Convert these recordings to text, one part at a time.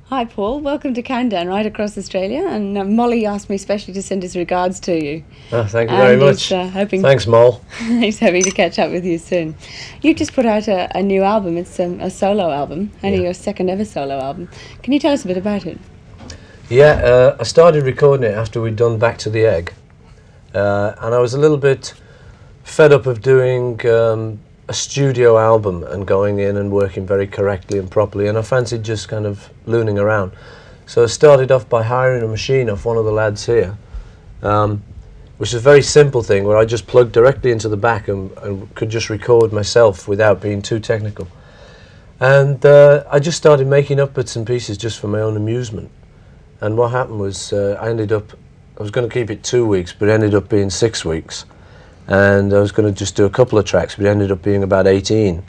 Hi, Paul. Welcome to Countdown, right across Australia. And Molly asked me especially to send his regards to you. Oh, thank you very much. Thanks, Moll. He's hoping to catch up with you soon. You've just put out a new album. It's a solo album, only your second ever solo album. Can you tell us a bit about it? Yeah, I started recording it after we'd done Back to the Egg. And I was a little bit fed up of doing a studio album and going in and working very correctly and properly, and I fancied just kind of looning around. So I started off by hiring a machine off one of the lads here, which is a very simple thing where I just plugged directly into the back and could just record myself without being too technical. And I just started making up bits and pieces just for my own amusement. And what happened was I was going to keep it 2 weeks, but it ended up being 6 weeks. And I was going to just do a couple of tracks, but it ended up being about 18.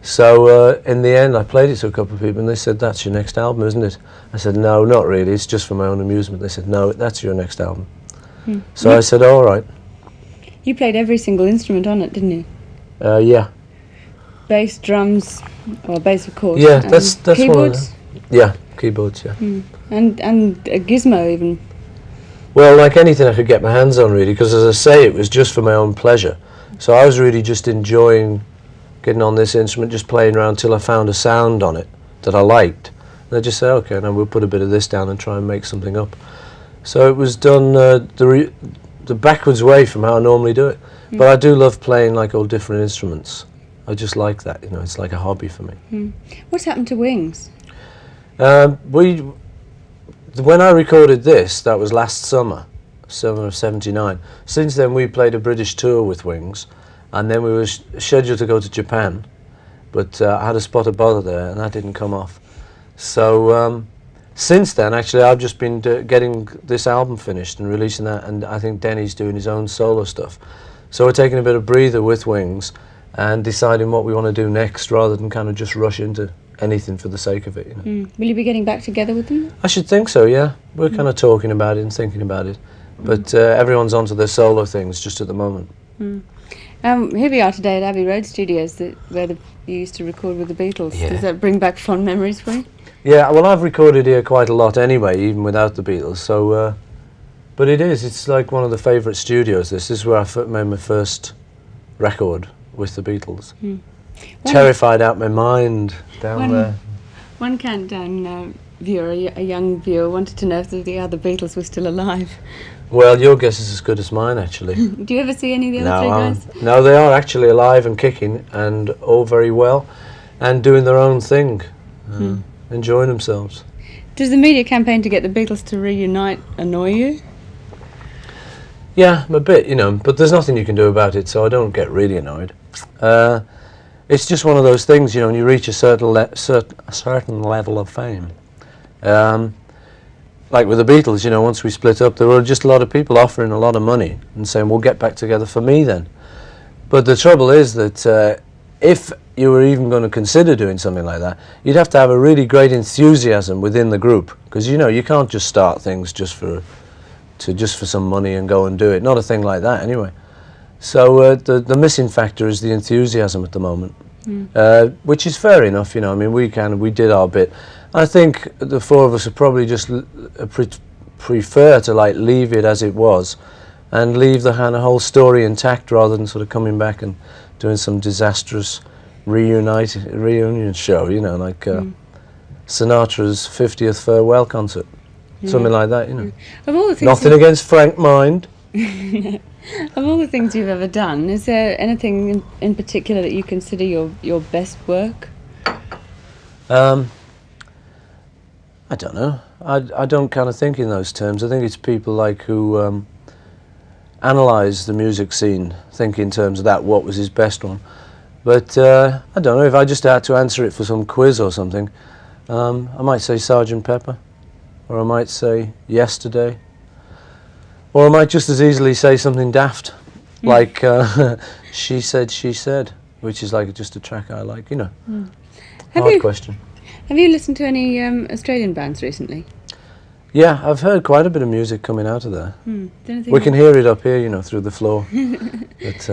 So in the end, I played it to a couple of people, and they said, "That's your next album, isn't it?" I said, "No, not really. It's just for my own amusement." They said, "No, that's your next album." So I said, "All right." You played every single instrument on it, didn't you? Yeah. Bass, drums, or bass, of course. Yeah, that's keyboards. Yeah, keyboards. Yeah. And a gizmo even. Well, like anything I could get my hands on, really, because as I say, it was just for my own pleasure. So I was really just enjoying getting on this instrument, just playing around till I found a sound on it that I liked. And I just said, okay, now we'll put a bit of this down and try and make something up. So it was done the backwards way from how I normally do it. But I do love playing like all different instruments. I just like that, you know, it's like a hobby for me. What's happened to Wings? When I recorded this, that was last summer of '79. Since then, we played a British tour with Wings, and then we were scheduled to go to Japan, but I had a spot of bother there, and that didn't come off. So since then, actually, I've just been getting this album finished and releasing that, and I think Denny's doing his own solo stuff. So we're taking a bit of breather with Wings and deciding what we want to do next, rather than kind of just rush into anything for the sake of it, you know. Will you be getting back together with them? I should think so, yeah. We're kind of talking about it and thinking about it. But everyone's onto their solo things just at the moment. Here we are today at Abbey Road Studios, where you used to record with the Beatles. Yeah. Does that bring back fond memories for you? Yeah, well, I've recorded here quite a lot anyway, even without the Beatles. So, but it's like one of the favourite studios. This is where I made my first record with the Beatles. Terrified out my mind down there. One Countdown viewer, a young viewer, wanted to know if the other Beatles were still alive. Well, your guess is as good as mine, actually. Do you ever see any of the other three guys? No, they are actually alive and kicking and all very well and doing their own thing, enjoying themselves. Does the media campaign to get the Beatles to reunite annoy you? Yeah, a bit, you know, but there's nothing you can do about it, so I don't get really annoyed. It's just one of those things, you know, when you reach a certain level of fame. Like with the Beatles, you know, once we split up, there were just a lot of people offering a lot of money and saying, "We'll get back together for me then." But the trouble is that if you were even going to consider doing something like that, you'd have to have a really great enthusiasm within the group, because, you know, you can't just start things just for some money and go and do it. Not a thing like that, anyway. So the missing factor is the enthusiasm at the moment, which is fair enough, you know. I mean, we did our bit. I think the four of us would probably just prefer to like leave it as it was, and leave the whole story intact, rather than sort of coming back and doing some disastrous reunion show, you know, like Sinatra's 50th farewell concert, something like that, you know. Of all the things Nothing against Frank Mind. Of all the things you've ever done, is there anything in particular that you consider your best work? I don't know. I don't kind of think in those terms. I think it's people like who analyse the music scene, think in terms of that, what was his best one. But I don't know, if I just had to answer it for some quiz or something, I might say Sgt. Pepper, or I might say Yesterday, or I might just as easily say something daft, like She Said, which is like just a track I like, you know. Hard question. Have you listened to any Australian bands recently? Yeah, I've heard quite a bit of music coming out of there. We can hear it up here, you know, through the floor. But,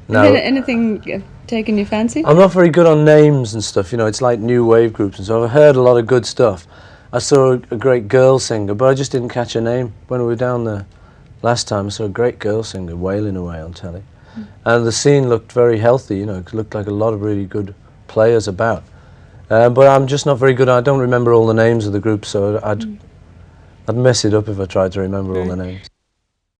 no. Anything taken your fancy? I'm not very good on names and stuff, you know, it's like new wave groups and so I've heard a lot of good stuff. I saw a great girl singer, but I just didn't catch her name. When we were down there last time, I saw a great girl singer wailing away on telly. And the scene looked very healthy, you know, it looked like a lot of really good players about. But I'm just not very good, I don't remember all the names of the groups, so I'd mess it up if I tried to remember all the names.